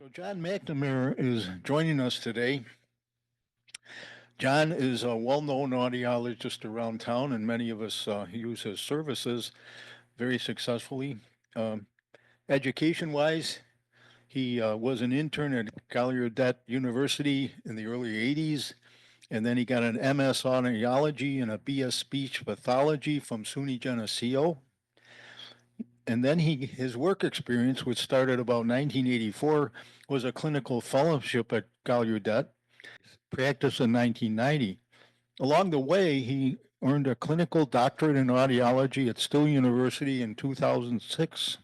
So John McNamara is joining us today. John is a well-known audiologist around town, and many of us use his services very successfully. Um, Education-wise, he was an intern at Gallaudet University in the early 80s, and then he got an MS audiology and a BS speech pathology from SUNY Geneseo. And then his work experience, which started about 1984, was a clinical fellowship at Gallaudet, practiced in 1990. Along the way, he earned a clinical doctorate in audiology at Still University in 2006.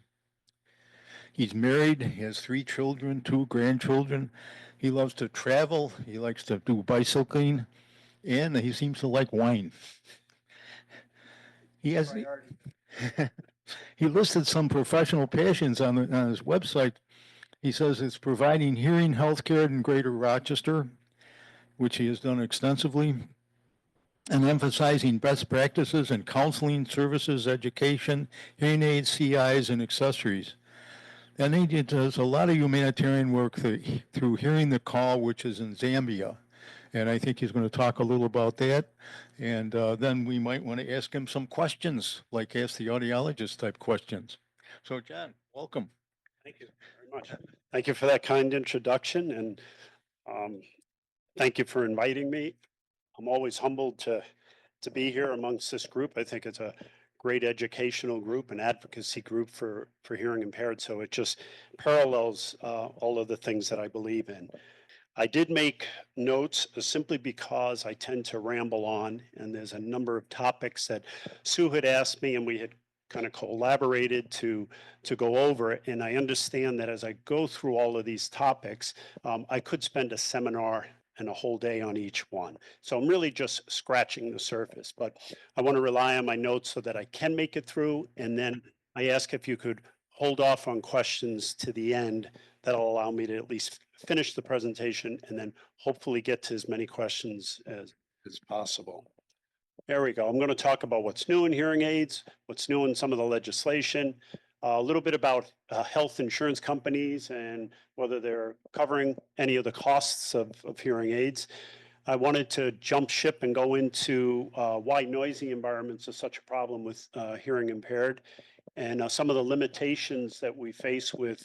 He's married, he has 3 children, 2 grandchildren. He loves to travel, he likes to do bicycling, and he seems to like wine. He has he listed some professional passions on his website. He says it's providing hearing health care in Greater Rochester, which he has done extensively, and emphasizing best practices in counseling, services, education, hearing aids, CIs, and accessories. And he does a lot of humanitarian work through Hearing the Call, which is in Zambia. And I think he's going to talk a little about that. And then we might want to ask him some questions, like ask the audiologist type questions. So, John, welcome. Thank you very much. Thank you for that kind introduction, and thank you for inviting me. I'm always humbled to be here amongst this group. I think it's a great educational group, an advocacy group for hearing impaired. So it just parallels all of the things that I believe in. I did make notes simply because I tend to ramble on, and there's a number of topics that Sue had asked me, and we had kind of collaborated to go over it. And I understand that as I go through all of these topics, I could spend a seminar and a whole day on each one. So I'm really just scratching the surface, but I want to rely on my notes so that I can make it through. And then I ask if you could hold off on questions to the end. That'll allow me to at least finish the presentation and then hopefully get to as many questions as possible. There we go. I'm going to talk about what's new in hearing aids, what's new in some of the legislation, a little bit about health insurance companies and whether they're covering any of the costs of hearing aids. I wanted to jump ship and go into why noisy environments are such a problem with hearing impaired, and some of the limitations that we face with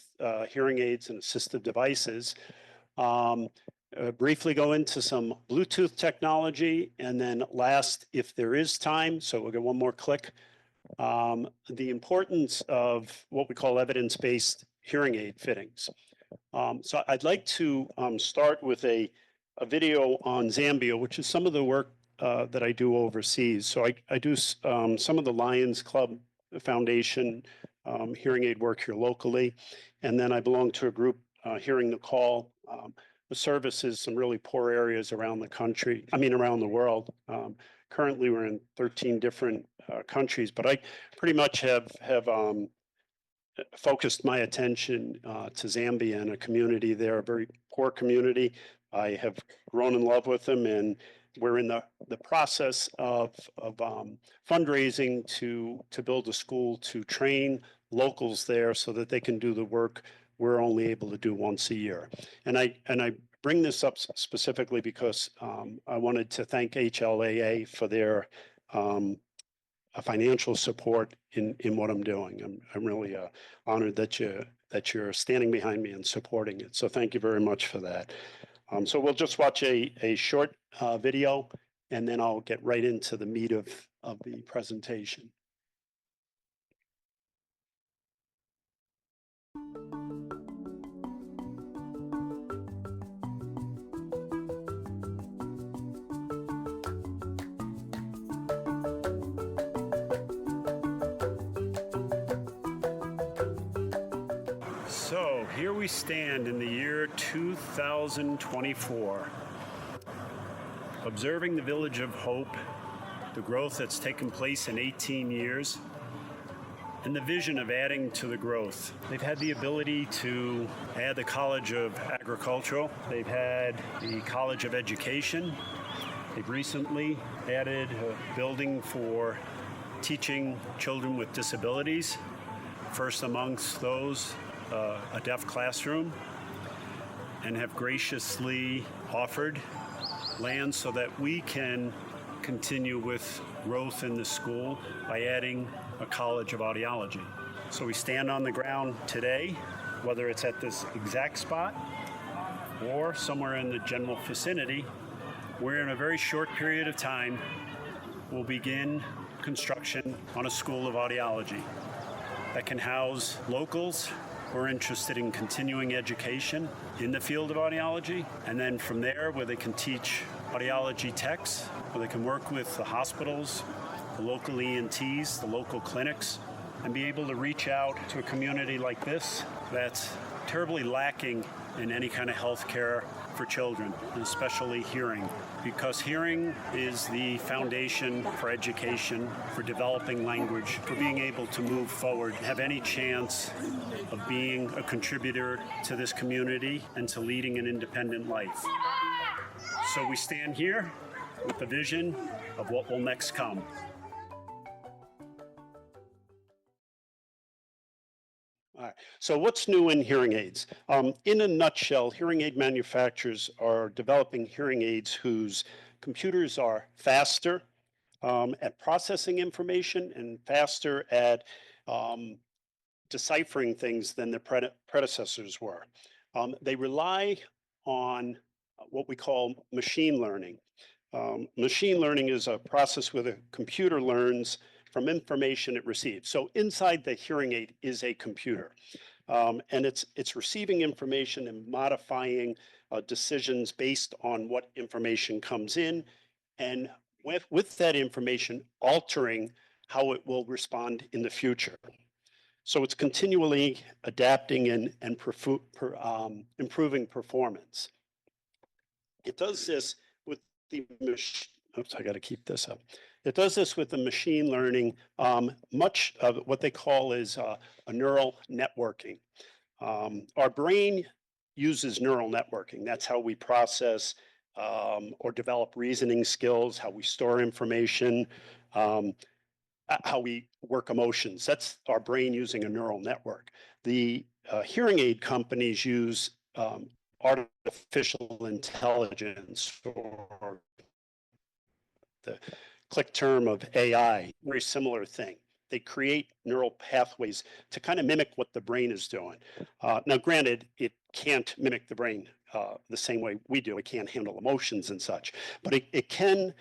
hearing aids and assistive devices. Briefly go into some Bluetooth technology, and then last, if there is time, so we'll get one more click, the importance of what we call evidence-based hearing aid fittings. So I'd like to start with a video on Zambia, which is some of the work that I do overseas. So I do some of the Lions Club Foundation hearing aid work here locally, and then I belong to a group, Hearing the Call. The services some really poor areas around the country, around the world. Currently, we're in 13 different countries, but I pretty much have focused my attention to Zambia and a community there, a very poor community. I have grown in love with them, and we're in the process of fundraising to build a school to train locals there so that they can do the work we're only able to do once a year. And I bring this up specifically because I wanted to thank HLAA for their financial support in what I'm doing. I'm really honored that you're standing behind me and supporting it. So thank you very much for that. So we'll just watch a short video, and then I'll get right into the meat of the presentation. So here we stand in the year 2024, observing the Village of Hope, the growth that's taken place in 18 years, and the vision of adding to the growth. They've had the ability to add the College of Agricultural. They've had the College of Education. They've recently added a building for teaching children with disabilities. First amongst those, a deaf classroom. and have graciously offered land so that we can continue with growth in the school by adding a College of Audiology. So we stand on the ground today, whether it's at this exact spot or somewhere in the general vicinity, where in a very short period of time we'll begin construction on a School of Audiology that can house locals who are interested in continuing education in the field of audiology, and then from there where they can teach audiology techs, where they can work with the hospitals, the local ENTs, the local clinics, and be able to reach out to a community like this that's terribly lacking in any kind of health care for children, and especially hearing, because hearing is the foundation for education, for developing language, for being able to move forward, have any chance of being a contributor to this community and to leading an independent life. So we stand here with the vision of what will next come. All right. So what's new in hearing aids? In a nutshell, hearing aid manufacturers are developing hearing aids whose computers are faster at processing information and faster at deciphering things than their predecessors were. They rely on what we call machine learning. Machine learning is a process where the computer learns from information it receives. So inside the hearing aid is a computer, and it's receiving information and modifying decisions based on what information comes in, and with that information altering how it will respond in the future. So it's continually adapting and improving performance. It does this with the oops, I got to keep this up. It does this with the machine learning, much of what they call is a neural networking. Our brain uses neural networking. That's how we process or develop reasoning skills, how we store information, how we work emotions. That's our brain using a neural network. The hearing aid companies use artificial intelligence, or the click term of AI, very similar thing. They create neural pathways to kind of mimic what the brain is doing. Now, granted, it can't mimic the brain the same way we do. It can't handle emotions and such, but it can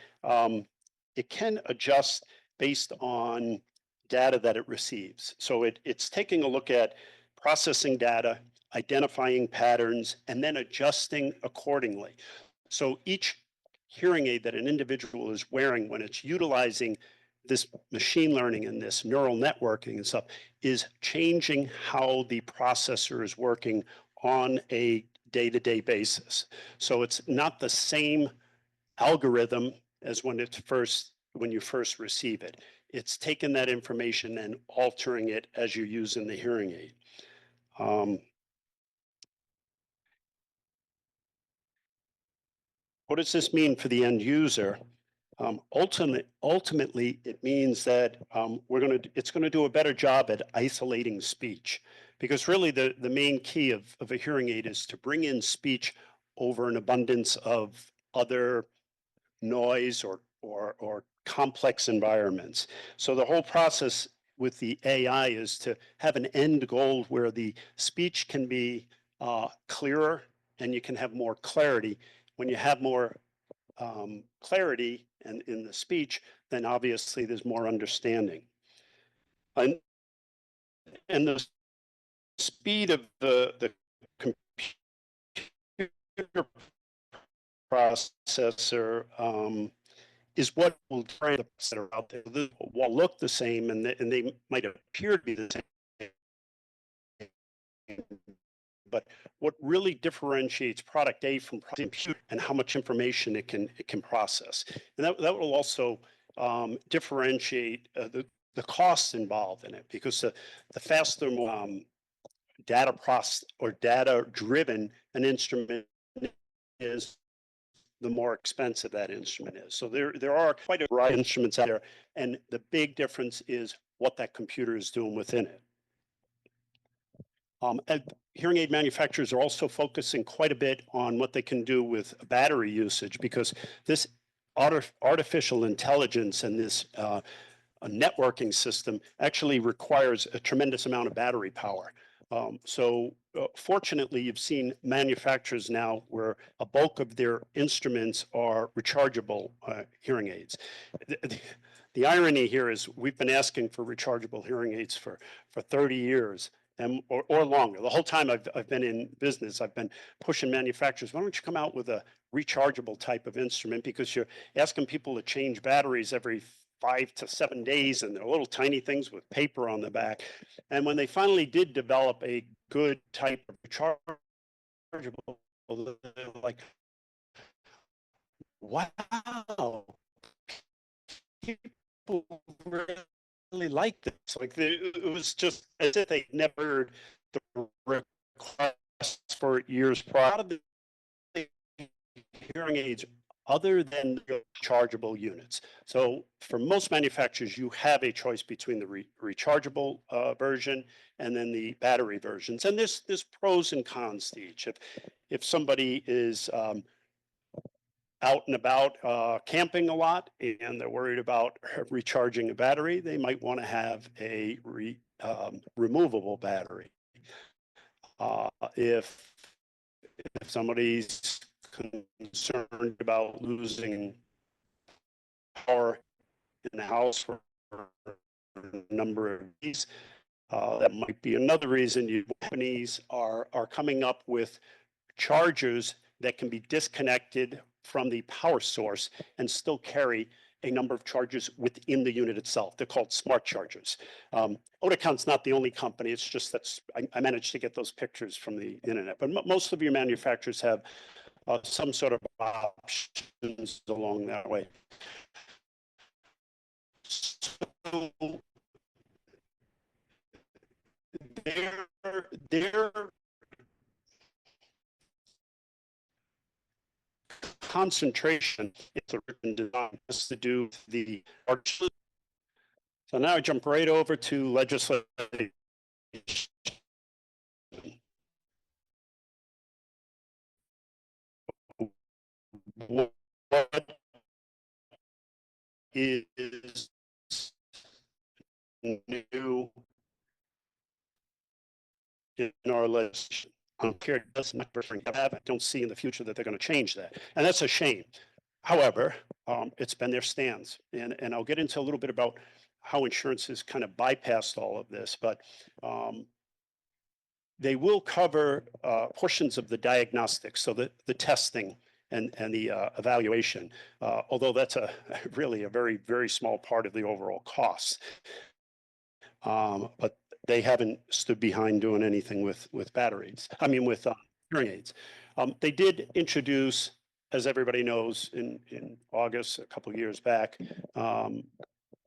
adjust based on data that it receives. So it's taking a look at processing data, identifying patterns, and then adjusting accordingly. So each hearing aid that an individual is wearing, when it's utilizing this machine learning and this neural networking and stuff, is changing how the processor is working on a day-to-day basis. So it's not the same algorithm as when you first receive it. It's taking that information and altering it as you're using the hearing aid. What does this mean for the end user? Ultimately, it means that it's going to do a better job at isolating speech, because really the main key of a hearing aid is to bring in speech over an abundance of other noise or complex environments. So the whole process with the AI is to have an end goal where the speech can be clearer and you can have more clarity. When you have more clarity in the speech, then obviously there's more understanding. And the speed of the computer processor is what will train the that are out there. They will look the same, and they might appear to be the same. But what really differentiates product A from product B and how much information it can process, and that will also differentiate the costs involved in it, because the faster data process or data driven an instrument is, the more expensive that instrument is. So there are quite a variety of instruments out there, and the big difference is what that computer is doing within it. And hearing aid manufacturers are also focusing quite a bit on what they can do with battery usage, because this artificial intelligence and this a networking system actually requires a tremendous amount of battery power. Fortunately, you've seen manufacturers now where a bulk of their instruments are rechargeable hearing aids. The irony here is we've been asking for rechargeable hearing aids for 30 years or longer. The whole time I've been in business, I've been pushing manufacturers, why don't you come out with a rechargeable type of instrument, because you're asking people to change batteries every 5 to 7 days, and they're little tiny things with paper on the back. And when they finally did develop a good type of rechargeable, they're like, wow, people really like this. Like it was just as if they never heard the requests for years prior. A lot of the hearing aids other than rechargeable units. So for most manufacturers, you have a choice between the rechargeable version and then the battery versions. And there's pros and cons to each. If somebody is out and about camping a lot and they're worried about recharging a battery, they might want to have a removable battery. If somebody's concerned about losing power in the house for a number of days, that might be another reason. Companies are coming up with chargers that can be disconnected from the power source and still carry a number of chargers within the unit itself. They're called smart chargers. Oticount's not the only company. It's just that I managed to get those pictures from the internet. But most of your manufacturers have some sort of options along that way. So their concentration is the written design has to do with the arch. So now I jump right over to legislation. What is new in our legislation? Care does not have. I don't see in the future that they're going to change that, and that's a shame. However, it's been their stance, and I'll get into a little bit about how insurance has kind of bypassed all of this, but they will cover portions of the diagnostics, so the testing and the evaluation, although that's really a very, very small part of the overall cost. But they haven't stood behind doing anything with batteries. I mean, with hearing aids. They did introduce, as everybody knows, in August, a couple of years back,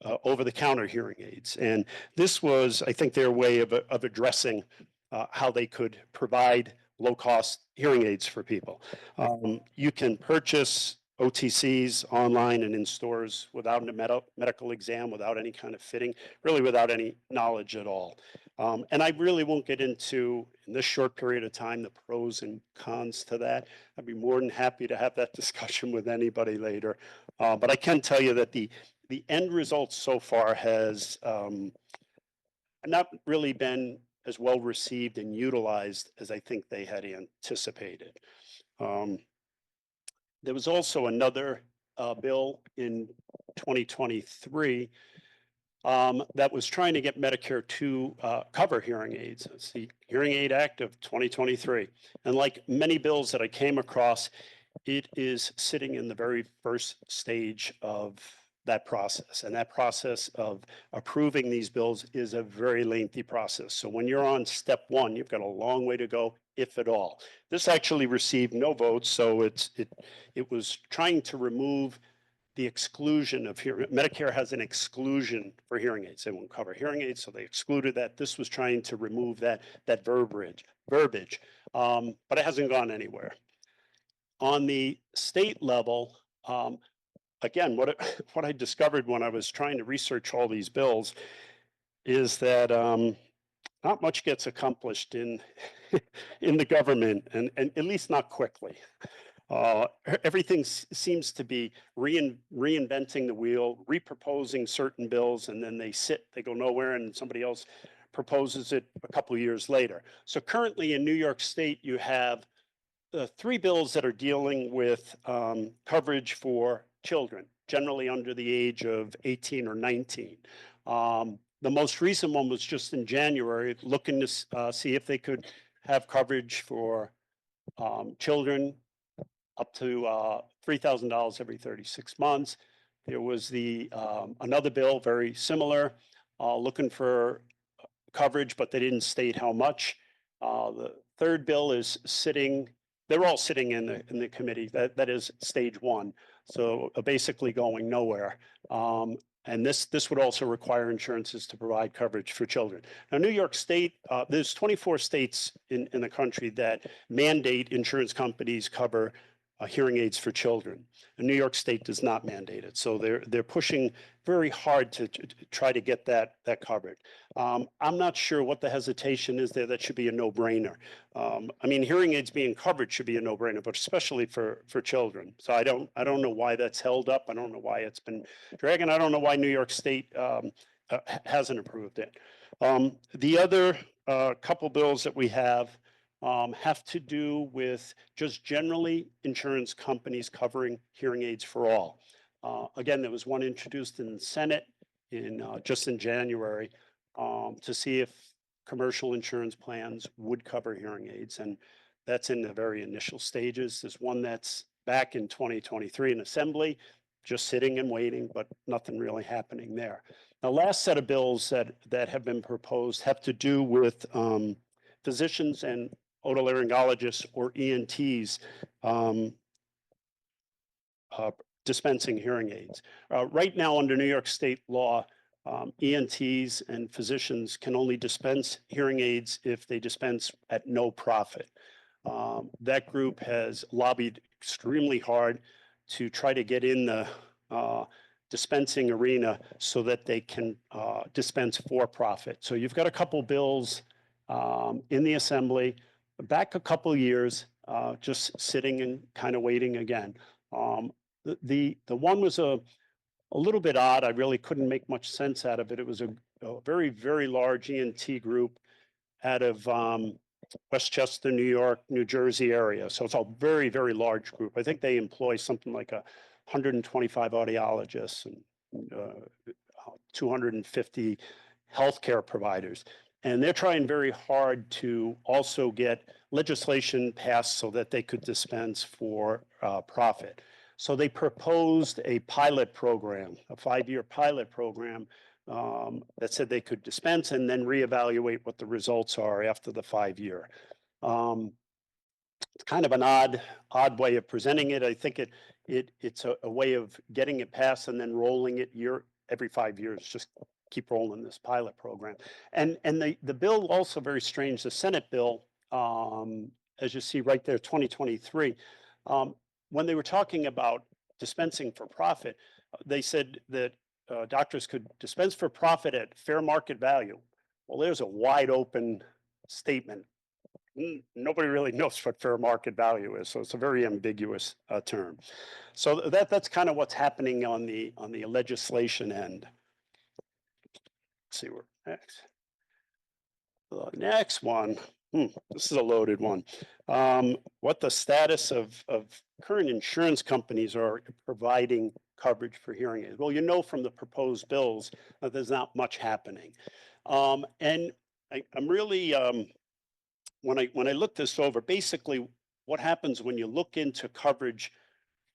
over-the-counter hearing aids. And this was, I think, their way of addressing how they could provide low-cost hearing aids for people. You can purchase OTCs online and in stores without a medical exam, without any kind of fitting, really without any knowledge at all. And I really won't get into, in this short period of time, the pros and cons to that. I'd be more than happy to have that discussion with anybody later. But I can tell you that the end result so far has not really been as well received and utilized as I think they had anticipated. There was also another bill in 2023 that was trying to get Medicare to cover hearing aids. It's the Hearing Aid Act of 2023. And like many bills that I came across, it is sitting in the very first stage of that process. And that process of approving these bills is a very lengthy process. So when you're on step one, you've got a long way to go, if at all. This actually received no votes, so it was trying to remove the exclusion of hearing. Medicare has an exclusion for hearing aids. They won't cover hearing aids, so they excluded that. This was trying to remove that verbiage, but it hasn't gone anywhere. On the state level, again, what I discovered when I was trying to research all these bills is that not much gets accomplished in in the government, and at least not quickly. Everything seems to be reinventing the wheel, reproposing certain bills, and then they go nowhere, and somebody else proposes it a couple of years later. So currently in New York State, you have three bills that are dealing with coverage for children, generally under the age of 18 or 19. The most recent one was just in January, looking to see if they could have coverage for children up to $3,000 every 36 months. There was another bill very similar, looking for coverage, but they didn't state how much. The third bill is sitting. They're all sitting in the committee. That is stage one. So basically going nowhere. And this would also require insurances to provide coverage for children. Now, New York State, there's 24 states in the country that mandate insurance companies cover hearing aids for children. And New York State does not mandate it. So they're pushing very hard to try to get that covered. I'm not sure what the hesitation is there. That should be a no-brainer. I mean, hearing aids being covered should be a no-brainer, but especially for children. So I don't know why that's held up. I don't know why it's been dragging. I don't know why New York State hasn't approved it. The other couple bills that we have to do with just generally insurance companies covering hearing aids for all. Again, there was one introduced in the Senate just in January to see if commercial insurance plans would cover hearing aids, and that's in the very initial stages. There's one that's back in 2023 in Assembly, just sitting and waiting, but nothing really happening there. The last set of bills that have been proposed have to do with physicians and otolaryngologists or ENTs dispensing hearing aids. Right now, under New York State law, ENTs and physicians can only dispense hearing aids if they dispense at no profit. That group has lobbied extremely hard to try to get in the dispensing arena so that they can dispense for profit. So you've got a couple bills in the Assembly, back a couple years, just sitting and kind of waiting again. The one was a little bit odd. I really couldn't make much sense out of it. It was a very, very large ENT group out of Westchester, New York, New Jersey area. So it's a very, very large group. I think they employ something like 125 audiologists and 250 healthcare providers. And they're trying very hard to also get legislation passed so that they could dispense for profit. So they proposed a pilot program, a 5-year pilot program that said they could dispense and then reevaluate what the results are after the 5-year. It's kind of an odd way of presenting it. I think it's a way of getting it passed and then rolling it every 5 years, just keep rolling this pilot program. And the bill also very strange, the Senate bill, as you see right there, 2023, when they were talking about dispensing for profit, they said that doctors could dispense for profit at fair market value. Well, there's a wide open statement. Nobody really knows what fair market value is, so it's a very ambiguous term. So that's kind of what's happening on the legislation end. Let's see where next. The next one. This is a loaded one. What the status of current insurance companies are providing coverage for hearing aids. Well, you know from the proposed bills that there's not much happening. And I'm really, when I look this over, basically what happens when you look into coverage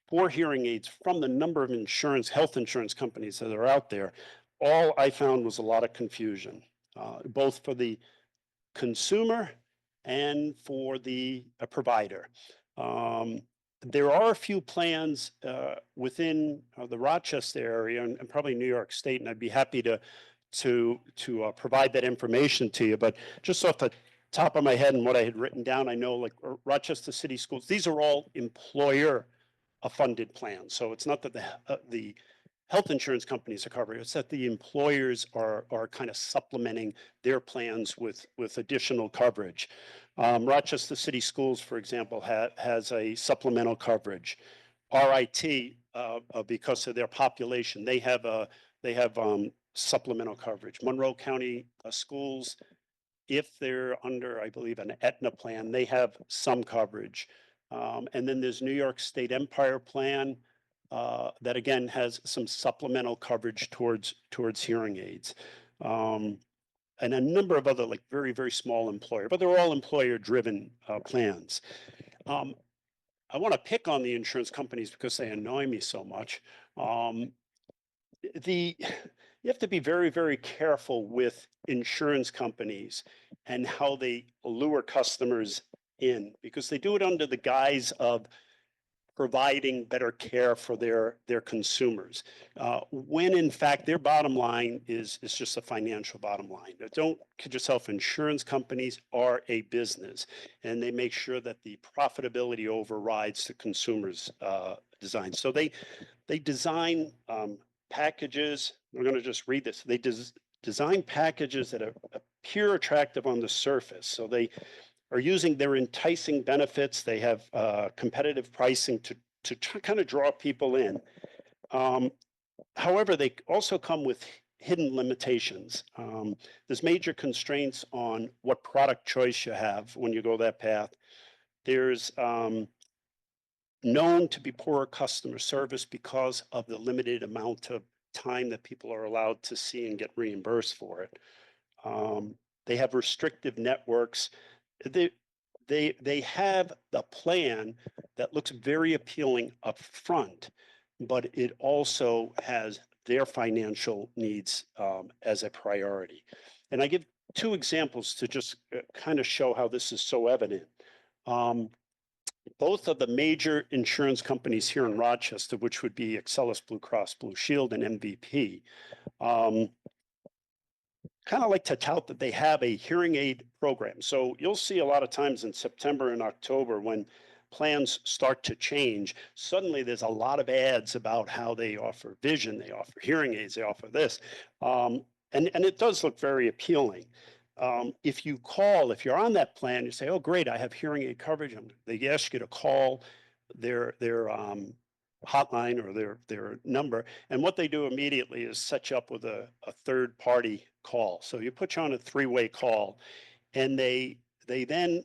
for hearing aids from the number of health insurance companies that are out there, all I found was a lot of confusion, both for the consumer and for the provider. There are a few plans within the Rochester area and probably New York State, and I'd be happy to provide that information to you. But just off the top of my head and what I had written down, I know like Rochester City Schools, these are all employer funded plans. So it's not that the health insurance companies are covering. It's that the employers are kind of supplementing their plans with additional coverage. Rochester City Schools, for example, has a supplemental coverage. RIT, because of their population, they have supplemental coverage. Monroe County Schools, if they're under, I believe, an Aetna plan, they have some coverage. And then there's New York State Empire Plan that again has some supplemental coverage towards hearing aids. And a number of other like very, very small employer, but they're all employer-driven plans. I want to pick on the insurance companies because they annoy me so much. You have to be very, very careful with insurance companies and how they lure customers in, because they do it under the guise of providing better care for their consumers, when in fact their bottom line is just a financial bottom line. Don't kid yourself, insurance companies are a business, and they make sure that the profitability overrides the consumer's design. So they design packages. We're going to just read this. They design packages that appear attractive on the surface. So they are using their enticing benefits. They have competitive pricing to kind of draw people in. However, they also come with hidden limitations. There's major constraints on what product choice you have when you go that path. There's known to be poor customer service because of the limited amount of time that people are allowed to see and get reimbursed for it. They have restrictive networks. They have the plan that looks very appealing up front, but it also has their financial needs as a priority. And I give two examples to just kind of show how this is so evident. Both of the major insurance companies here in Rochester, which would be Excellus Blue Cross Blue Shield and MVP, kind of like to tout that they have a hearing aid program. So you'll see a lot of times in September and October when plans start to change, suddenly there's a lot of ads about how they offer vision, they offer hearing aids, they offer this. And it does look very appealing. If you're on that plan, you say, oh, great, I have hearing aid coverage. They ask you to call their hotline or their number. And what they do immediately is set you up with a third party call. So you put you on a three-way call, and they then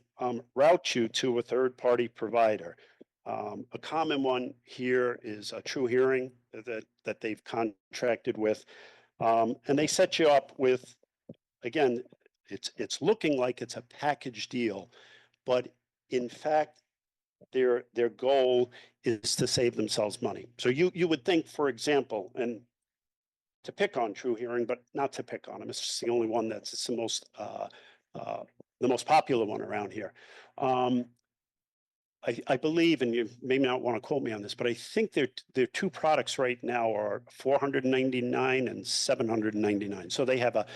route you to a third party provider. A common one here is a True Hearing that they've contracted with. And they set you up with, again, it's looking like it's a package deal, but in fact, their goal is to save themselves money. So you would think, for example, and to pick on True Hearing, but not to pick on them, it's just the only one that's the most popular one around here. I believe, and you may not want to quote me on this, but I think their two products right now are $499 and $799. So they have a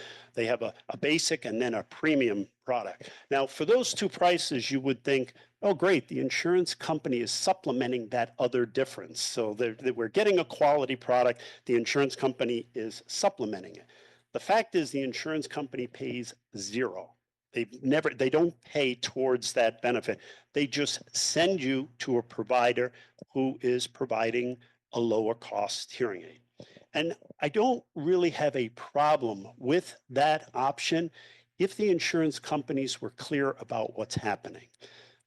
basic and then a premium product. Now, for those two prices, you would think, oh, great, the insurance company is supplementing that other difference. So we're getting a quality product. The insurance company is supplementing it. The fact is, the insurance company pays zero. They don't pay towards that benefit. They just send you to a provider who is providing a lower cost hearing aid. And I don't really have a problem with that option if the insurance companies were clear about what's happening.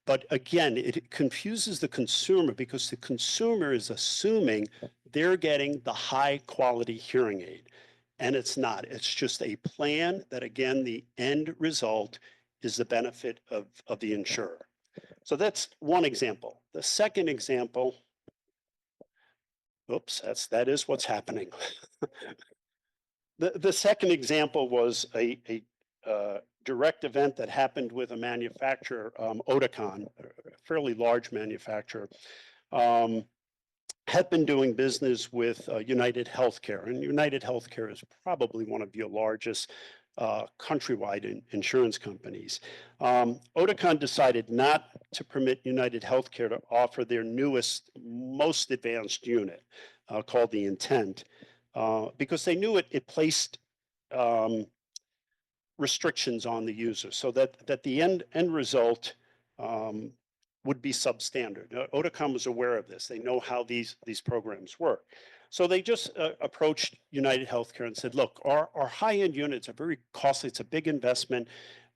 But again, it confuses the consumer because the consumer is assuming they're getting the high quality hearing aid. And it's not. It's just a plan that, again, the end result is the benefit of the insurer. So that's one example. The second example, oops, that is what's happening. The second example was a direct event that happened with a manufacturer, Oticon, a fairly large manufacturer. Had been doing business with United Healthcare, and United Healthcare is probably one of your largest countrywide insurance companies. Oticon decided not to permit United Healthcare to offer their newest, most advanced unit called the Intent. because they knew it placed um, restrictions on the user so that the end result um, would be substandard. Oticon was aware of this. They know how these programs work. So they just approached United Healthcare and said, look, our high-end units are very costly. It's a big investment.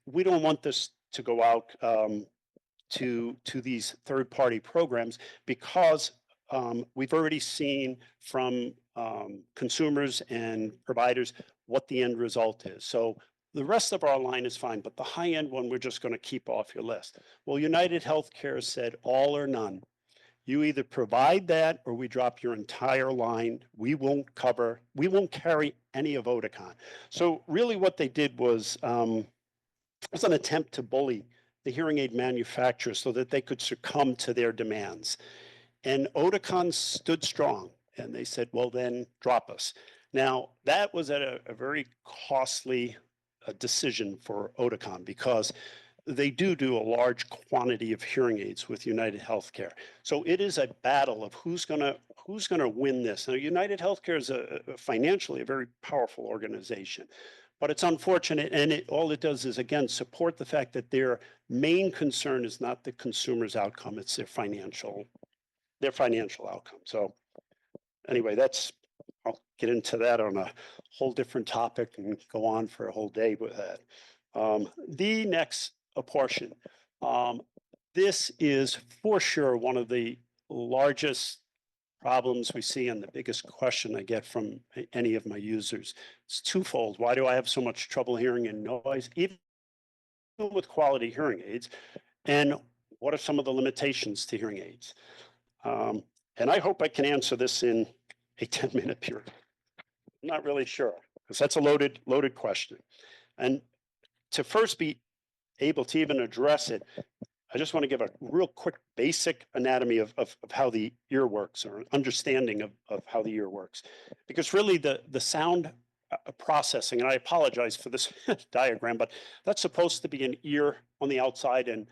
We don't want this to go out to these third-party programs because we've already seen from consumers and providers what the end result is. So the rest of our line is fine, but the high-end one, we're just going to keep off your list. Well, United Healthcare said all or none. You either provide that or we drop your entire line. We won't carry any of Oticon. So really what they did was an attempt to bully the hearing aid manufacturers so that they could succumb to their demands. And Oticon stood strong and they said, well, then drop us. Now, that was at a very costly decision for Oticon because they do a large quantity of hearing aids with United Healthcare. So it is a battle of who's gonna win this. Now, United Healthcare is financially a very powerful organization, but it's unfortunate, and all it does is again support the fact that their main concern is not the consumer's outcome; it's their financial outcome. So anyway, I'll get into that on a whole different topic and go on for a whole day with that. The next portion. This is for sure one of the largest problems we see and the biggest question I get from any of my users. It's twofold. Why do I have so much trouble hearing in noise, even with quality hearing aids? And what are some of the limitations to hearing aids? And I hope I can answer this in a 10-minute period. I'm not really sure because that's a loaded question. And to first be able to even address it, I just want to give a real quick basic anatomy of how the ear works, or understanding of how the ear works. Because really the sound processing, and I apologize for this diagram, but that's supposed to be an ear on the outside and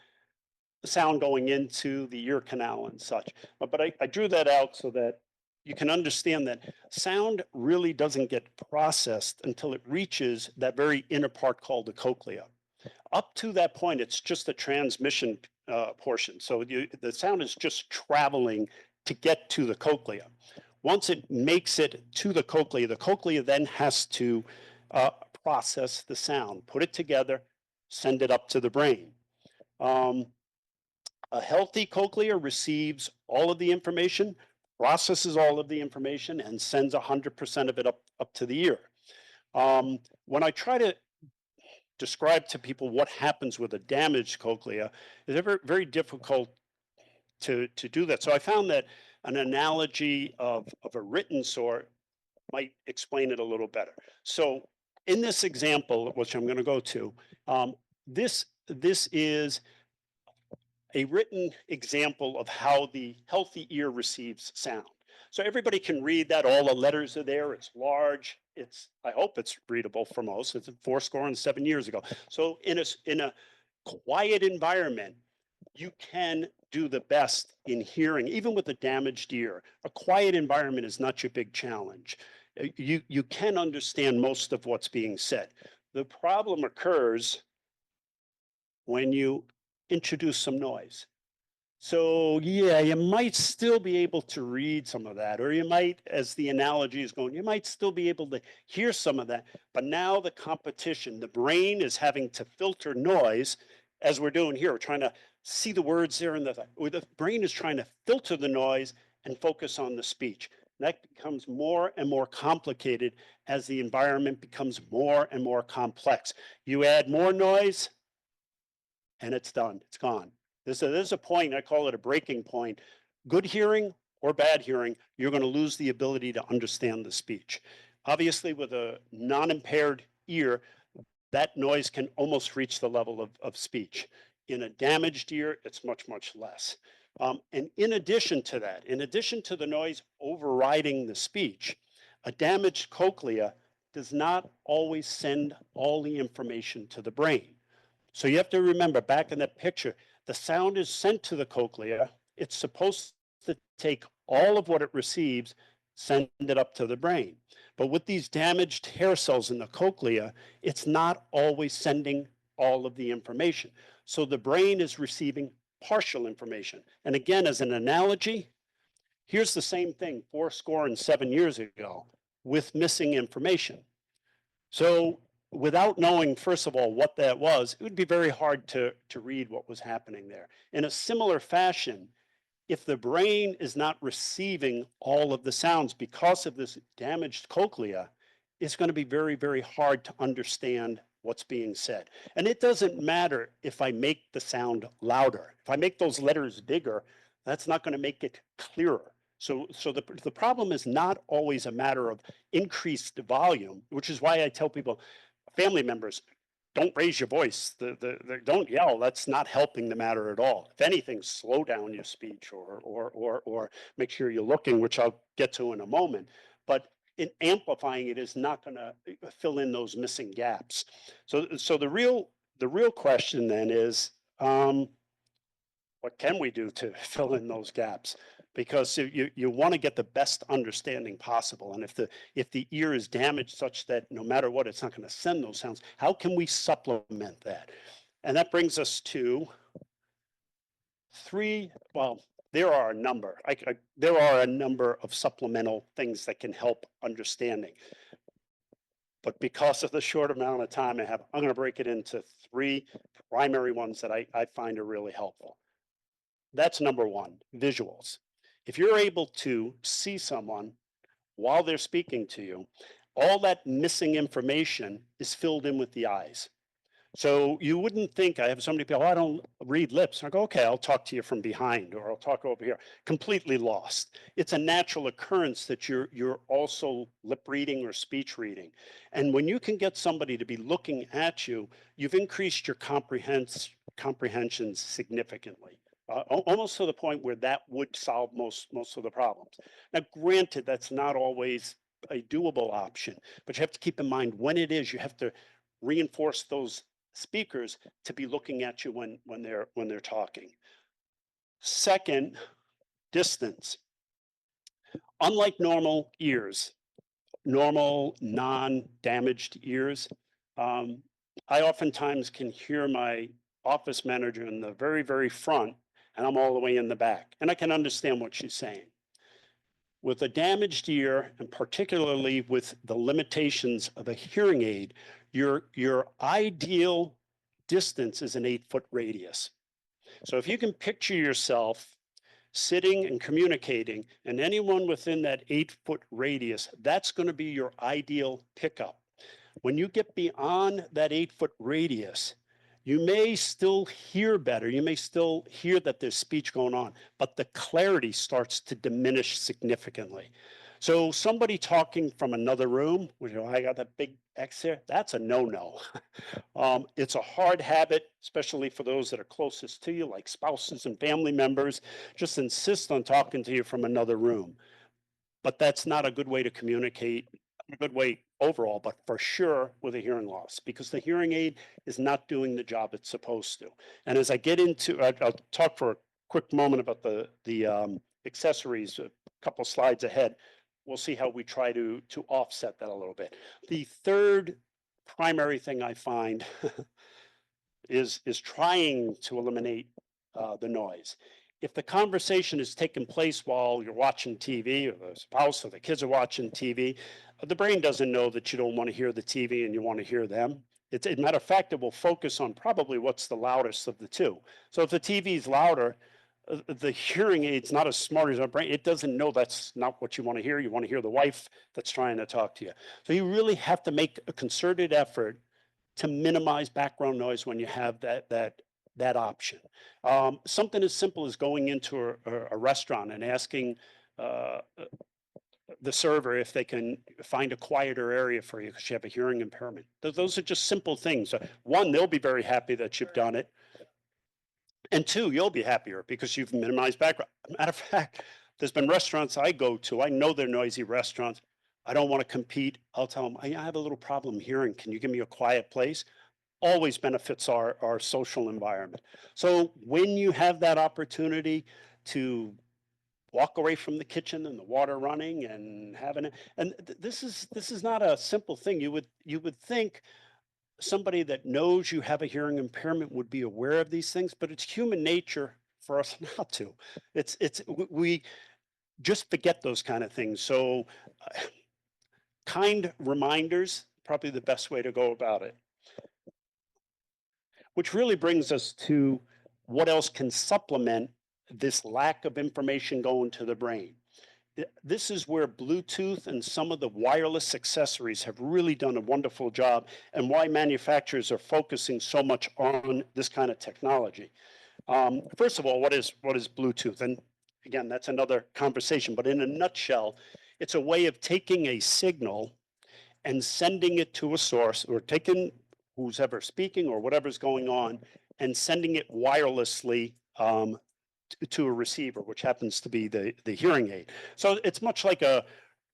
the sound going into the ear canal and such. But I drew that out so that you can understand that sound really doesn't get processed until it reaches that very inner part called the cochlea. Up to that point, it's just a transmission portion. So the sound is just traveling to get to the cochlea. Once it makes it to the cochlea then has to process the sound, put it together, send it up to the brain. A healthy cochlea receives all of the information, processes all of the information, and sends 100% of it up to the ear. When I try to describe to people what happens with a damaged cochlea, it's very, very difficult to do that. So I found that an analogy of a written sort might explain it a little better. So in this example, which I'm going to go to, this is a written example of how the healthy ear receives sound. So everybody can read that. All the letters are there. It's large. I hope it's readable for most. It's 7 years ago. So in a quiet environment, you can do the best in hearing, even with a damaged ear. A quiet environment is not your big challenge. You can understand most of what's being said. The problem occurs when you introduce some noise. So yeah, you might still be able to read some of that, or you might, as the analogy is going, you might still be able to hear some of that. But now the competition, the brain is having to filter noise, as we're doing here. We're trying to see the words there, and the brain is trying to filter the noise and focus on the speech. That becomes more and more complicated as the environment becomes more and more complex. You add more noise, and it's done. It's gone. There's a point, I call it a breaking point. Good hearing or bad hearing, you're going to lose the ability to understand the speech. Obviously, with a non-impaired ear, that noise can almost reach the level of speech. In a damaged ear, it's much, much less. And in addition to that, in addition to the noise overriding the speech, a damaged cochlea does not always send all the information to the brain. So you have to remember, back in that picture, the sound is sent to the cochlea. It's supposed to take all of what it receives send it up to the brain. But with these damaged hair cells in the cochlea, it's not always sending all of the information. So the brain is receiving partial information. And again, as an analogy, here's the same thing 7 years ago with missing information. So without knowing, first of all, what that was, it would be very hard to read what was happening there. In a similar fashion, if the brain is not receiving all of the sounds because of this damaged cochlea, it's going to be very, very hard to understand what's being said. And it doesn't matter if I make the sound louder. If I make those letters bigger, that's not going to make it clearer. So the problem is not always a matter of increased volume, which is why I tell people, family members, don't raise your voice. Don't yell. That's not helping the matter at all. If anything, slow down your speech or make sure you're looking, which I'll get to in a moment. But in amplifying it is not going to fill in those missing gaps. So the real question then is, what can we do to fill in those gaps? Because you want to get the best understanding possible. And if the ear is damaged such that no matter what, it's not going to send those sounds, how can we supplement that? And that brings us to there are a number. There are a number of supplemental things that can help understanding. But because of the short amount of time I have, I'm going to break it into 3 primary ones that I find are really helpful. That's number 1, visuals. If you're able to see someone while they're speaking to you, all that missing information is filled in with the eyes. So you wouldn't think, I have so many people, I don't read lips. I go, okay, I'll talk to you from behind, or I'll talk over here. Completely lost. It's a natural occurrence that you're also lip reading or speech reading. And when you can get somebody to be looking at you, you've increased your comprehension significantly. Almost to the point where that would solve most of the problems. Now, granted, that's not always a doable option, but you have to keep in mind when it is, you have to reinforce those speakers to be looking at you when they're talking. Second, distance. Unlike normal ears, normal non-damaged ears, I oftentimes can hear my office manager in the very, very front, and I'm all the way in the back, and I can understand what she's saying. With a damaged ear, and particularly with the limitations of a hearing aid, your ideal distance is an 8-foot radius. So if you can picture yourself sitting and communicating, and anyone within that 8-foot radius, that's going to be your ideal pickup. When you get beyond that 8-foot radius, you may still hear better. You may still hear that there's speech going on, but the clarity starts to diminish significantly. So somebody talking from another room, I got that big X here, that's a no-no. It's a hard habit, especially for those that are closest to you, like spouses and family members. Just insist on talking to you from another room. But that's not a good way to communicate, a good way overall, but for sure with a hearing loss, because the hearing aid is not doing the job it's supposed to. And as I get into, I'll talk for a quick moment about the accessories, a couple slides ahead. We'll see how we try to offset that a little bit. The third primary thing I find is trying to eliminate the noise. If the conversation is taking place while you're watching TV, or the spouse or the kids are watching TV, the brain doesn't know that you don't want to hear the TV and you want to hear them. As a matter of fact, it will focus on probably what's the loudest of the two. So if the TV is louder, the hearing aid's not as smart as our brain. It doesn't know that's not what you want to hear. You want to hear the wife that's trying to talk to you. So you really have to make a concerted effort to minimize background noise when you have that option. Something as simple as going into a restaurant and asking the server if they can find a quieter area for you because you have a hearing impairment. Those are just simple things. One, they'll be very happy that you've done it. And 2, you'll be happier because you've minimized background. Matter of fact, there's been restaurants I go to, I know they're noisy restaurants. I don't want to compete. I'll tell them, I have a little problem hearing. Can you give me a quiet place? Always benefits our social environment. So when you have that opportunity to walk away from the kitchen and the water running and having it. And this is not a simple thing. You would think somebody that knows you have a hearing impairment would be aware of these things, but it's human nature for us not to. We just forget those kind of things. So kind reminders, probably the best way to go about it. Which really brings us to what else can supplement this lack of information going to the brain. This is where Bluetooth and some of the wireless accessories have really done a wonderful job, and why manufacturers are focusing so much on this kind of technology. First of all, what is Bluetooth? And again, that's another conversation, but in a nutshell, it's a way of taking a signal and sending it to a source, or taking who's ever speaking or whatever's going on and sending it wirelessly to a receiver, which happens to be the hearing aid. So it's much like a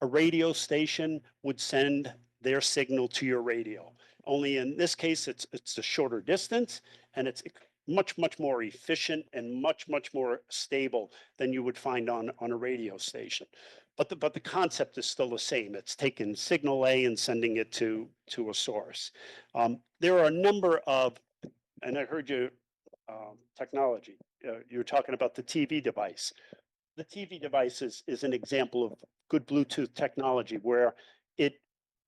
radio station would send their signal to your radio. Only in this case, it's a shorter distance, and it's much more efficient and much more stable than you would find on a radio station. But the concept is still the same. It's taking signal A and sending it to a source. There are a number of, and I heard you, technology. You were talking about the TV device. The TV device is an example of good Bluetooth technology, where it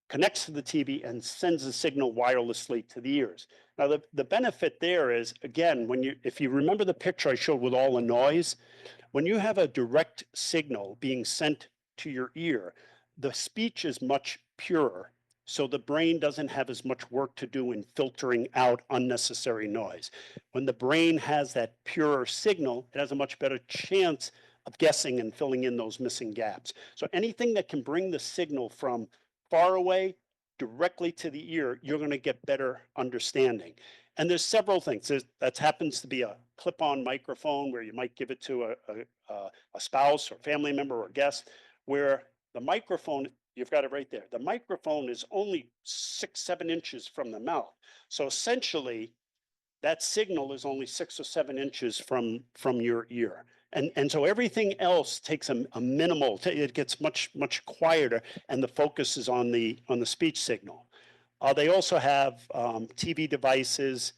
connects to the TV and sends a signal wirelessly to the ears. Now, the benefit there is, again, if you remember the picture I showed with all the noise, when you have a direct signal being sent to your ear, the speech is much purer. So the brain doesn't have as much work to do in filtering out unnecessary noise. When the brain has that purer signal, it has a much better chance of guessing and filling in those missing gaps. So anything that can bring the signal from far away directly to the ear, you're going to get better understanding. And there's several things. That happens to be a clip-on microphone, where you might give it to a spouse or family member or guest, where the microphone, you've got it right there. The microphone is only 6-7 inches from the mouth. So essentially, that signal is only 6 or 7 inches from your ear. And so everything else takes a minimal, it gets much quieter, and the focus is on the speech signal. They also have TV devices,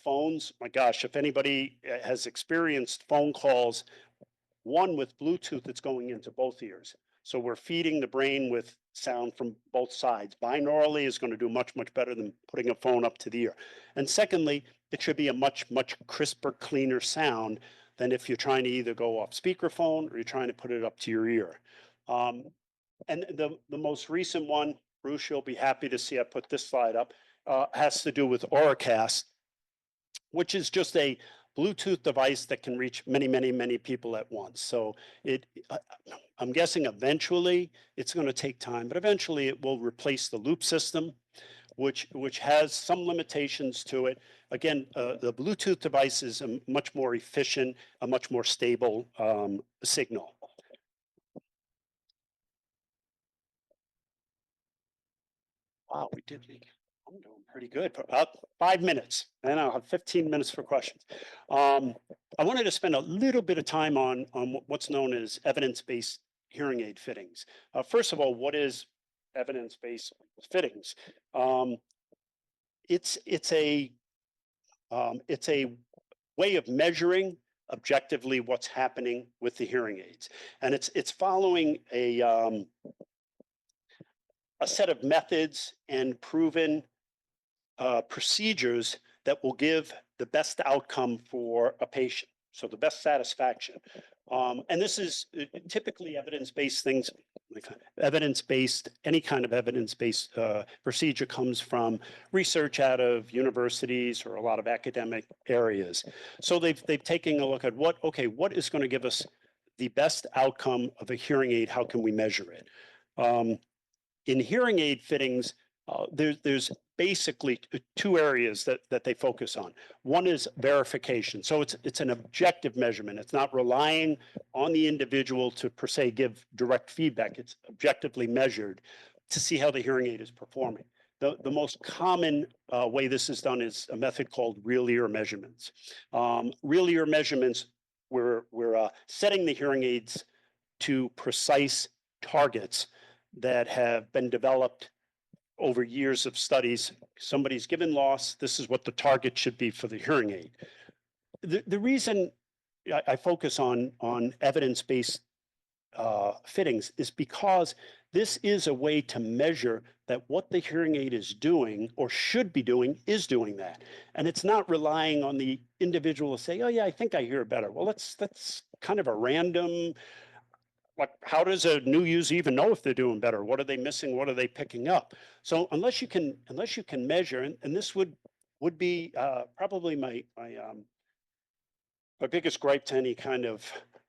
phones. My gosh, if anybody has experienced phone calls, one with Bluetooth that's going into both ears. So we're feeding the brain with sound from both sides. Binaurally is going to do much better than putting a phone up to the ear. And secondly, it should be a much crisper, cleaner sound than if you're trying to either go off speakerphone or you're trying to put it up to your ear. And the most recent one, Bruce, you'll be happy to see I put this slide up, has to do with Auracast, which is just a Bluetooth device that can reach many people at once. So I'm guessing eventually it's going to take time, but eventually it will replace the loop system, which has some limitations to it. Again, the Bluetooth device is a much more efficient, a much more stable signal. Wow, I'm doing pretty good for about 5 minutes, and I'll have 15 minutes for questions. I wanted to spend a little bit of time on what's known as evidence-based hearing aid fittings. First of all, what is evidence-based fittings? It's a way of measuring objectively what's happening with the hearing aids, and it's following a set of methods and proven procedures that will give the best outcome for a patient, so the best satisfaction. And this is typically evidence-based things, like evidence-based, any kind of evidence-based procedure comes from research out of universities or a lot of academic areas. So they've taken a look at what is going to give us the best outcome of a hearing aid? How can we measure it? In hearing aid fittings, there's basically two areas that they focus on. One is verification. So it's an objective measurement. It's not relying on the individual to per se give direct feedback. It's objectively measured to see how the hearing aid is performing. The most common way this is done is a method called real ear measurements. Real ear measurements we're setting the hearing aids to precise targets that have been developed over years of studies. Somebody's given loss, this is what the target should be for the hearing aid. The reason I focus on evidence-based fittings is because this is a way to measure that what the hearing aid is doing or should be doing is doing that. And it's not relying on the individual to say, oh yeah, I think I hear better. Well, that's kind of a random, like, how does a new user even know if they're doing better? What are they missing? What are they picking up? So unless you can measure, and this would be probably my biggest gripe to any kind of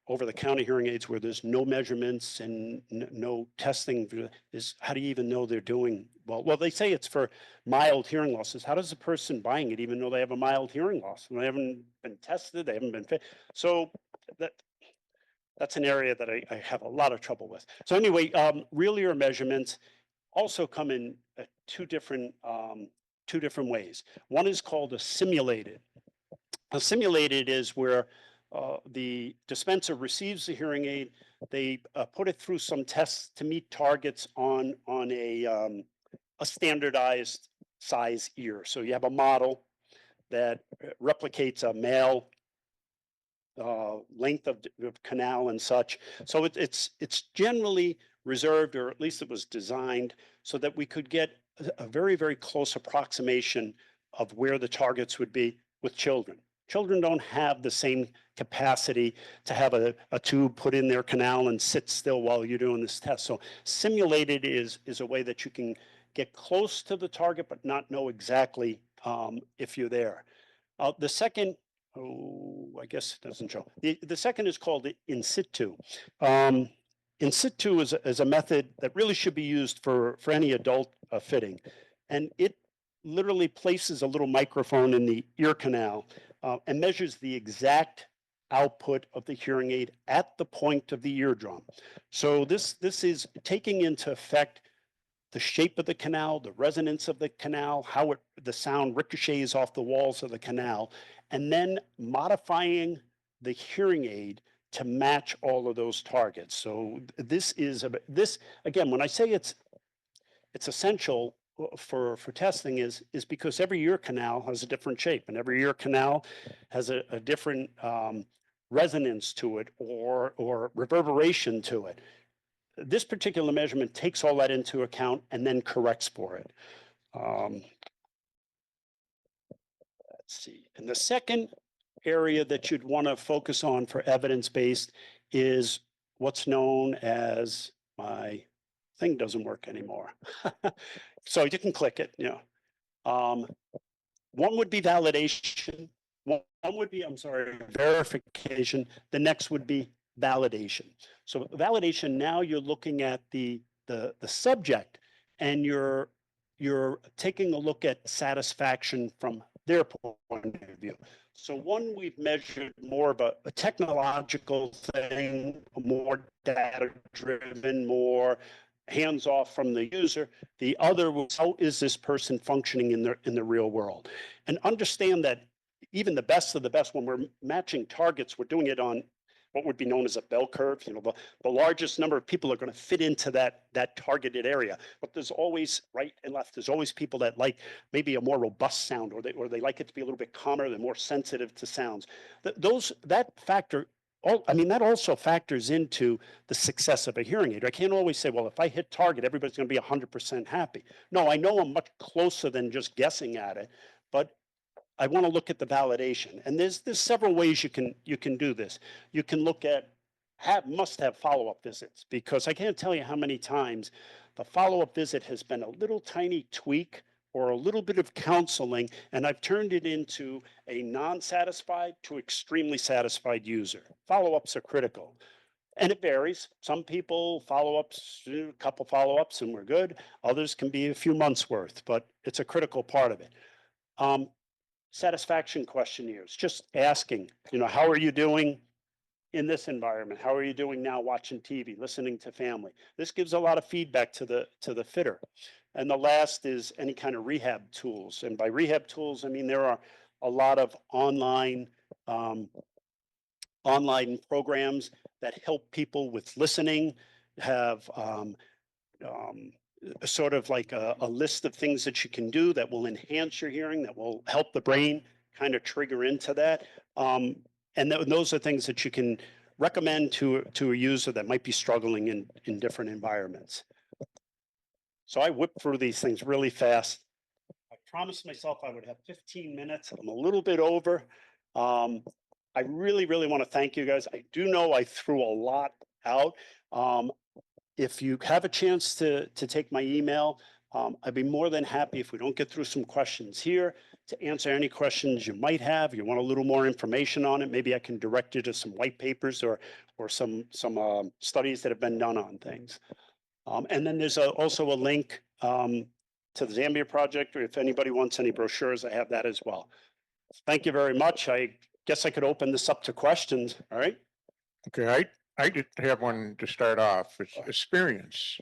over-the-counter hearing aids where there's no measurements and no testing is, how do you even know they're doing well? Well, they say it's for mild hearing losses. How does the person buying it even know they have a mild hearing loss? And they haven't been tested, they haven't been fit. So that's an area that I have a lot of trouble with. So anyway, real ear measurements also come in two different ways. One is called a simulated. A simulated is where the dispenser receives the hearing aid, they put it through some tests to meet targets on a standardized size ear. So you have a model that replicates a male length of canal and such. So it's generally reserved, or at least it was designed, so that we could get a very, very close approximation of where the targets would be with children. Children don't have the same capacity to have a tube put in their canal and sit still while you're doing this test. So simulated is a way that you can get close to the target but not know exactly if you're there. The second, I guess it doesn't show. The second is called in situ. In situ is a method that really should be used for any adult fitting. And it literally places a little microphone in the ear canal and measures the exact output of the hearing aid at the point of the eardrum. So this is taking into effect the shape of the canal, the resonance of the canal, how the sound ricochets off the walls of the canal, and then modifying the hearing aid to match all of those targets. So this again, when I say it's essential for testing is because every ear canal has a different shape, and every ear canal has a different resonance to it or reverberation to it. This particular measurement takes all that into account and then corrects for it. Let's see. And the second area that you'd want to focus on for evidence-based is what's known as, my thing doesn't work anymore. So you can click it, one would be validation. One would be, I'm sorry, verification. The next would be validation. So validation, now you're looking at the subject and you're taking a look at satisfaction from their point of view. So one, we've measured more of a technological thing, more data-driven, more hands-off from the user. The other was, how is this person functioning in the real world? And understand that even the best of the best, when we're matching targets, we're doing it on what would be known as a bell curve. The largest number of people are going to fit into that targeted area. But there's always right and left. There's always people that like maybe a more robust sound, or they like it to be a little bit calmer. They're more sensitive to sounds. That factor. That also factors into the success of a hearing aid. I can't always say, well, if I hit target, everybody's going to be 100% happy. No, I know I'm much closer than just guessing at it, but I want to look at the validation. And there's several ways you can do this. You can look at must have follow-up visits, because I can't tell you how many times the follow-up visit has been a little tiny tweak or a little bit of counseling, and I've turned it into a non-satisfied to extremely satisfied user. Follow-ups are critical. And it varies. Some people follow-ups, a couple follow-ups and we're good. Others can be a few months worth, but it's a critical part of it. Satisfaction questionnaires, just asking, how are you doing in this environment? How are you doing now watching TV, listening to family? This gives a lot of feedback to the fitter. And the last is any kind of rehab tools. And by rehab tools, I mean there are a lot of online online programs that help people with listening, have sort of like a list of things that you can do that will enhance your hearing, that will help the brain kind of trigger into that. Those are things that you can recommend to a user that might be struggling in different environments. So I whipped through these things really fast. I promised myself I would have 15 minutes. I'm a little bit over. I really, really want to thank you guys. I do know I threw a lot out. If you have a chance to take my email, I'd be more than happy if we don't get through some questions here to answer any questions you might have. You want a little more information on it, maybe I can direct you to some white papers or some studies that have been done on things. And then there's also a link to the Zambia project, or if anybody wants any brochures, I have that as well. Thank you very much. I guess I could open this up to questions. All right. Okay, I did have one to start off. It's experience.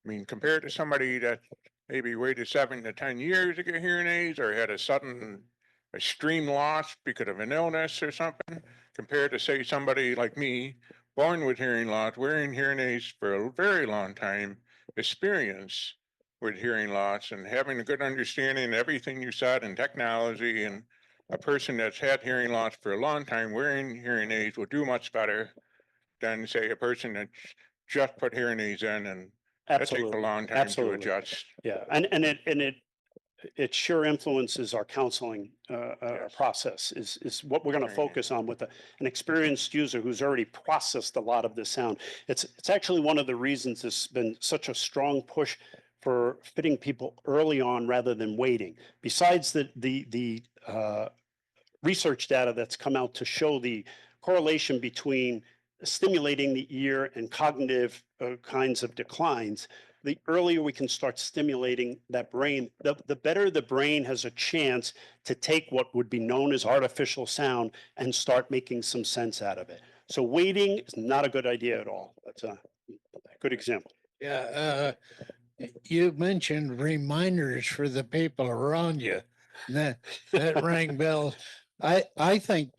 I mean, compared to somebody that maybe waited 7 to 10 years to get hearing aids or had a sudden extreme loss because of an illness or something, compared to say somebody like me, born with hearing loss, wearing hearing aids for a very long time, experience with hearing loss and having a good understanding of everything you said and technology, and a person that's had hearing loss for a long time wearing hearing aids will do much better than say a person that's just put hearing aids in, and that takes a Absolutely. long time Absolutely. to adjust. Yeah, and it sure influences our counseling Yes. process is what we're going to Training. focus on with an experienced user who's already processed a lot of the sound. It's actually one of the reasons there's been such a strong push for fitting people early on rather than waiting. Besides the research data that's come out to show the correlation between stimulating the ear and cognitive kinds of declines, the earlier we can start stimulating that brain, the better the brain has a chance to take what would be known as artificial sound and start making some sense out of it. So waiting is not a good idea at all. That's a good example. Yeah, you mentioned reminders for the people around you. That rang bells. I think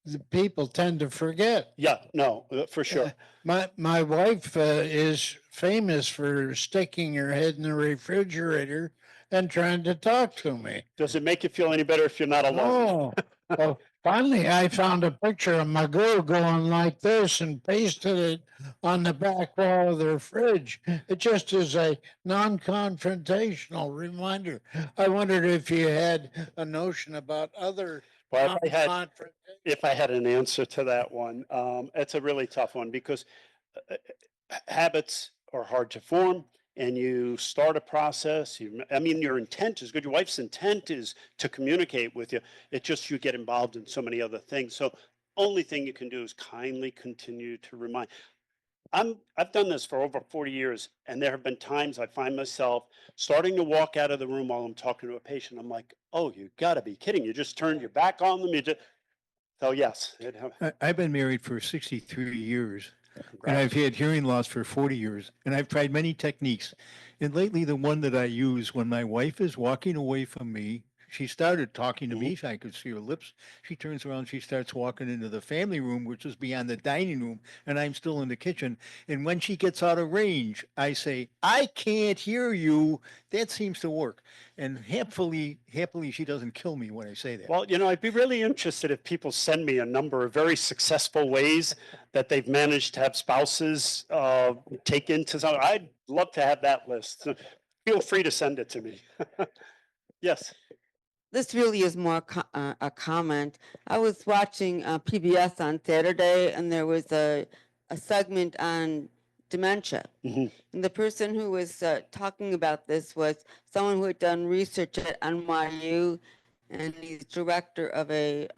the people tend to forget. Yeah, no, for sure. My wife is famous for sticking her head in the refrigerator and trying to talk to me. Does it make you feel any better if you're not alone? Oh, well, finally I found a picture of my girl going like this and pasted it on the back wall of their fridge. It just is a non-confrontational reminder. I wondered if you had a notion about other Well, non-confrontational. if I had an answer to that one, it's a really tough one because habits are hard to form, and you start a process. I mean, your intent is good. Your wife's intent is to communicate with you. It's just you get involved in so many other things. So, only thing you can do is kindly continue to remind. I've done this for over 40 years, and there have been times I find myself starting to walk out of the room while I'm talking to a patient. I'm like, "Oh, you got to be kidding! You just turned your back on them." So yes, I've been married for 63 years, and I've congrats. had hearing loss for 40 years, and I've tried many techniques. And lately, the one that I use when my wife is walking away from me, she started talking to me. I could see her lips. She turns around, she starts walking into the family room, which is beyond the dining room, and I'm still in the kitchen. And when she gets out of range, I say, "I can't hear you." That seems to work. And happily, she doesn't kill me when I say that. Well, I'd be really interested if people send me a number of very successful ways that they've managed to have spouses take into something. I'd love to have that list. So feel free to send it to me. Yes. This really is more a comment. I was watching PBS on Saturday, and there was a segment on dementia. Mhm. And the person who was talking about this was someone who had done research at NYU, and he's director of a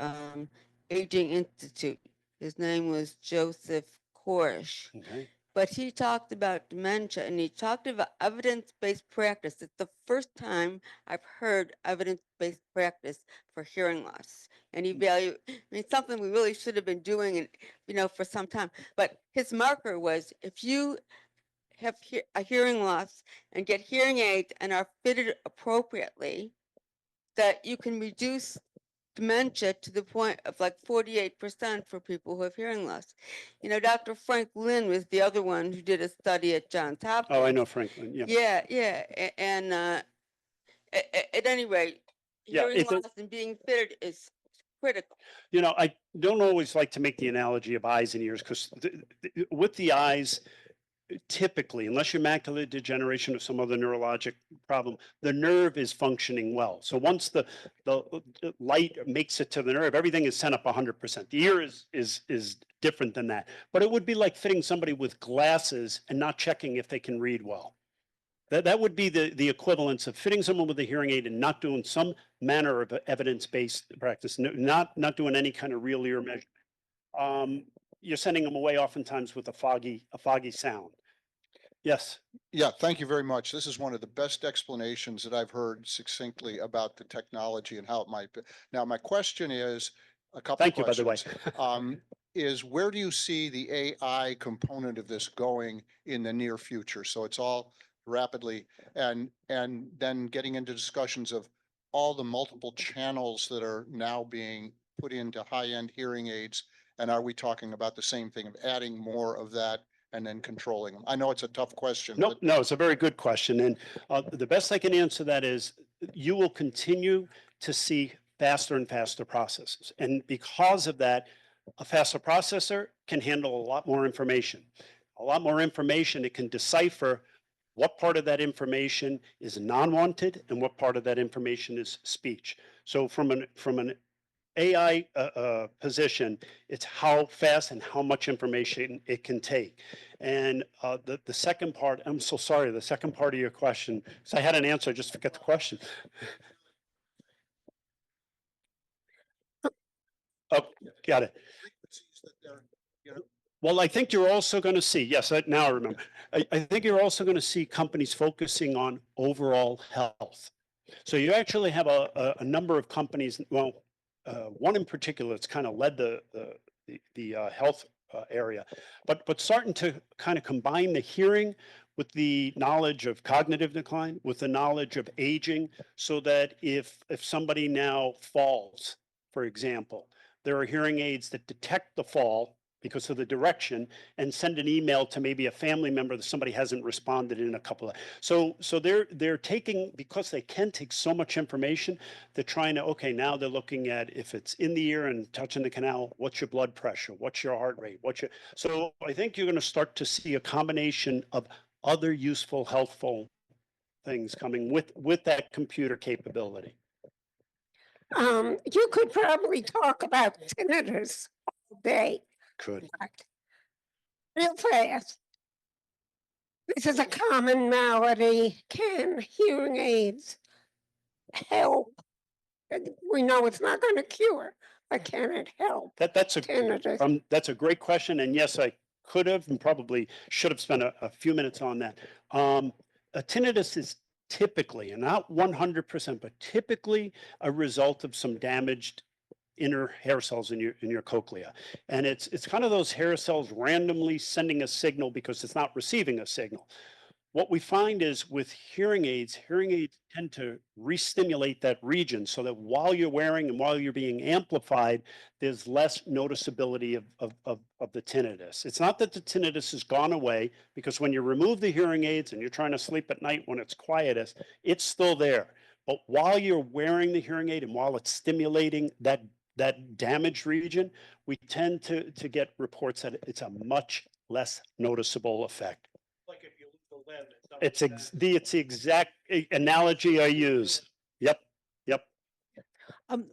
aging institute. His name was Joseph Korish. Okay. But he talked about dementia, and he talked about evidence-based practice. It's the first time I've heard evidence-based practice for hearing loss. And something we really should have been doing, for some time. But his marker was, if you have a hearing loss and get hearing aids and are fitted appropriately, that you can reduce dementia to the point of like 48% for people who have hearing loss. You know, Dr. Frank Lynn was the other one who did a study at Johns Hopkins. Oh, I know Franklin. Yeah. Yeah, yeah. And at any rate, Yeah, hearing it- loss and being fitted is critical. You know, I don't always like to make the analogy of eyes and ears because with the eyes, typically, unless you're macular degeneration or some other neurologic problem, the nerve is functioning well. So once the light makes it to the nerve, everything is sent up 100%. The ear is different than that. But it would be like fitting somebody with glasses and not checking if they can read well. That would be the equivalence of fitting someone with a hearing aid and not doing some manner of evidence-based practice, not doing any kind of real ear measurement. You're sending them away oftentimes with a foggy sound. Yes. Yeah, thank you very much. This is one of the best explanations that I've heard succinctly about the technology and how it might be. Now, my question is a couple of Thank you, by the way. questions. Is where do you see the AI component of this going in the near future? So it's all rapidly and then getting into discussions of all the multiple channels that are now being put into high-end hearing aids. And are we talking about the same thing of adding more of that and then controlling them? I know it's a tough question. No, but no, it's a very good question. And the best I can answer that is you will continue to see faster and faster processes. And because of that, a faster processor can handle a lot more information. A lot more information, it can decipher what part of that information is non-wanted and what part of that information is speech. So from an AI position, it's how fast and how much information it can take. And the second part, I'm so sorry, the second part of your question, because I had an answer, I just forget the question. Oh, got it. frequencies that they're, you know, Well, I think you're also going to see, yes, now I remember. I think you're also going to see companies focusing on overall health. So you actually have a number of companies, well, one in particular that's kind of led the health area, but starting to kind of combine the hearing with the knowledge of cognitive decline, with the knowledge of aging, so that if somebody now falls, for example, there are hearing aids that detect the fall because of the direction and send an email to maybe a family member that somebody hasn't responded in a couple of. So they're taking, because they can take so much information, they're trying to, okay, now they're looking at if it's in the ear and touching the canal, what's your blood pressure, what's your heart rate, so I think you're going to start to see a combination of other useful, healthful things coming with that computer capability. You could probably talk about tinnitus all day, Could. but real fast. This is a common malady. Can hearing aids help? And we know it's not going to cure, but can it help That's tinnitus? a great question, and yes, I could have and probably should have spent a few minutes on that. A tinnitus is typically, and not 100%, but typically a result of some damaged inner hair cells in your cochlea, and it's kind of those hair cells randomly sending a signal because it's not receiving a signal. What we find is with hearing aids tend to re-stimulate that region so that while you're wearing and while you're being amplified, there's less noticeability of the tinnitus. It's not that the tinnitus has gone away, because when you remove the hearing aids and you're trying to sleep at night when it's quietest, it's still there. But while you're wearing the hearing aid and while it's stimulating that damaged region, we tend to get reports that it's a much less noticeable effect. Like if you lose the limb. It's the exact analogy I use. Yep.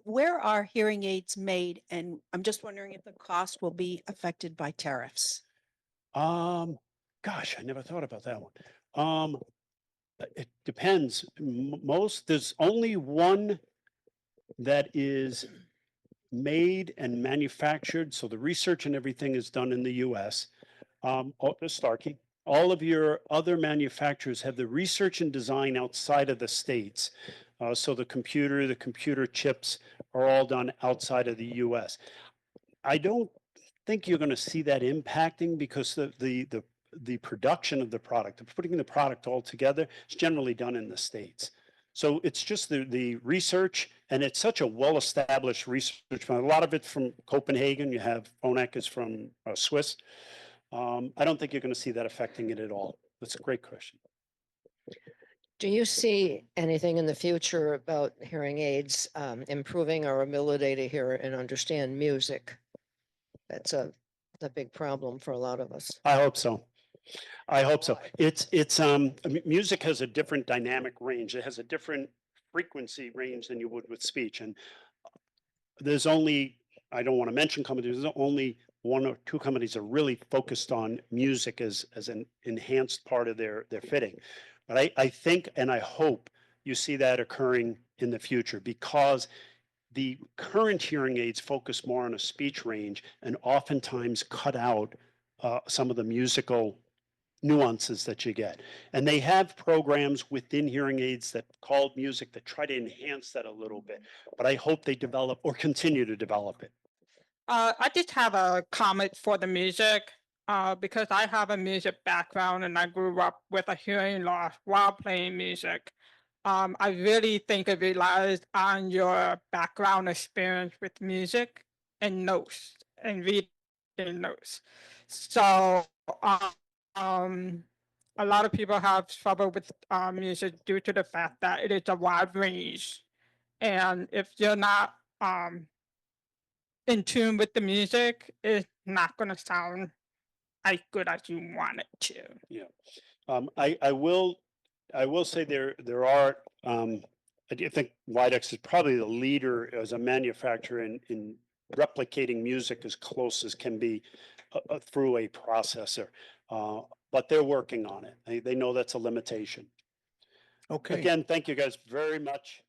Where are hearing aids made? And I'm just wondering if the cost will be affected by tariffs. Gosh, I never thought about that one. It depends. There's only one that is made and manufactured. So the research and everything is done in the US. Starkey. All of your other manufacturers have the research and design outside of the States. So the computer chips are all done outside of the US. I don't think you're going to see that impacting, because the production of the product, putting the product all together, is generally done in the States. So it's just the research, and it's such a well-established research. A lot of it from Copenhagen. You have Phonak is from Swiss. I don't think you're going to see that affecting it at all. That's a great question. Do you see anything in the future about hearing aids improving our ability to hear and understand music? That's a big problem for a lot of us. I hope so. I hope so. Music has a different dynamic range. It has a different frequency range than you would with speech. And there's only, I don't want to mention companies, there's only one or two companies that are really focused on music as an enhanced part of their fitting. But I think and I hope you see that occurring in the future, because the current hearing aids focus more on a speech range and oftentimes cut out some of the musical nuances that you get. And they have programs within hearing aids that called music that try to enhance that a little bit. But I hope they develop or continue to develop it. I just have a comment for the music, because I have a music background and I grew up with a hearing loss while playing music. I really think it relies on your background experience with music and notes and reading notes. So, a lot of people have trouble with music due to the fact that it is a wide range. And if you're not in tune with the music, it's not going to sound as good as you want it to. Yeah. I will say there are, I do think Widex is probably the leader as a manufacturer in replicating music as close as can be through a processor. But they're working on it. They know that's a limitation. Okay. Again, thank you guys very much.